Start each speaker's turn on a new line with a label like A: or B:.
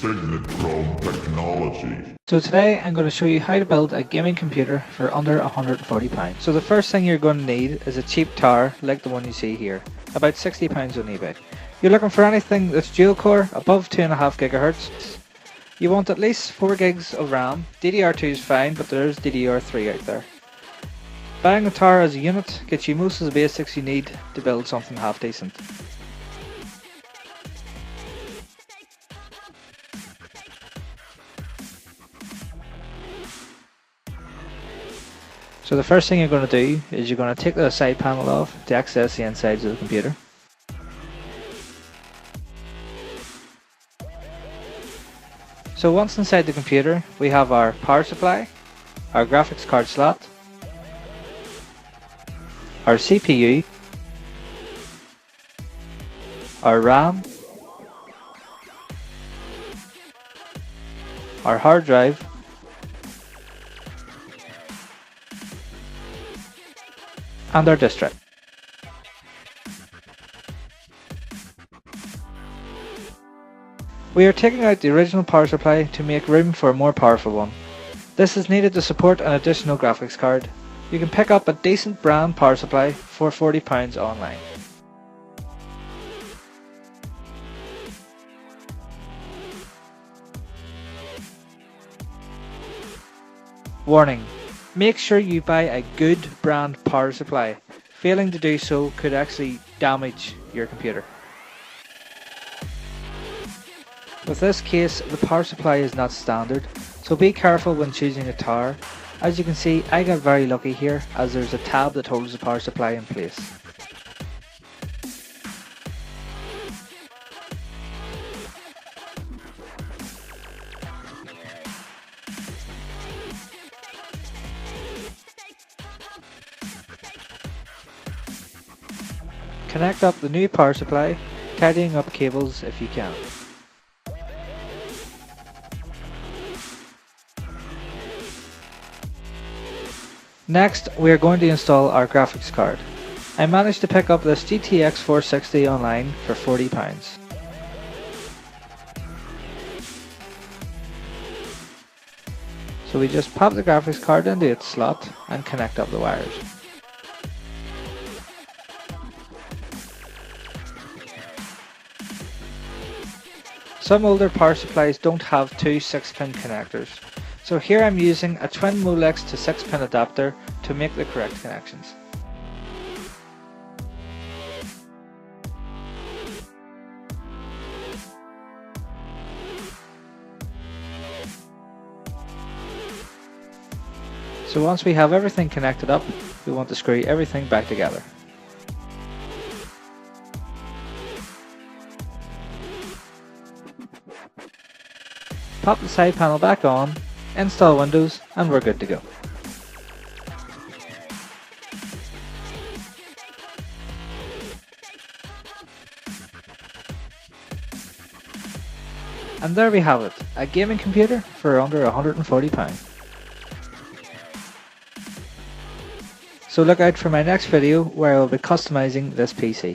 A: Signet Chrome technology.
B: So today I'm going to show you how to build a gaming computer for under £140. So the first thing you're going to need is a cheap tower like the one you see here, about £60 on eBay. You're looking for anything that's dual core, above 2.5 GHz. You want at least 4 gigs of RAM. DDR2 is fine, but there is DDR3 out there. Buying a tower as a unit gets you most of the basics you need to build something half decent. So the first thing you're going to do is you're going to take the side panel off to access the insides of the computer. So once inside the computer, we have our power supply, our graphics card slot, our CPU, our RAM, our hard drive, and our disk drive. We are taking out the original power supply to make room for a more powerful one. This is needed to support an additional graphics card. You can pick up a decent brand power supply for £40 online. Warning: make sure you buy a good brand power supply. Failing to do so could actually damage your computer. With this case, the power supply is not standard, so be careful when choosing a tower. As you can see, I got very lucky here as there's a tab that holds the power supply in place. Connect up the new power supply, tidying up cables if you can. Next, we are going to install our graphics card. I managed to pick up this GTX 460 online for £40. So we just pop the graphics card into its slot and connect up the wires. Some older power supplies don't have two 6-pin connectors, so here I'm using a twin Molex to 6-pin adapter to make the correct connections. So once we have everything connected up, we want to screw everything back together. Pop the side panel back on, install Windows, and we're good to go. And there we have it, a gaming computer for under £140. So look out for my next video where I will be customizing this PC.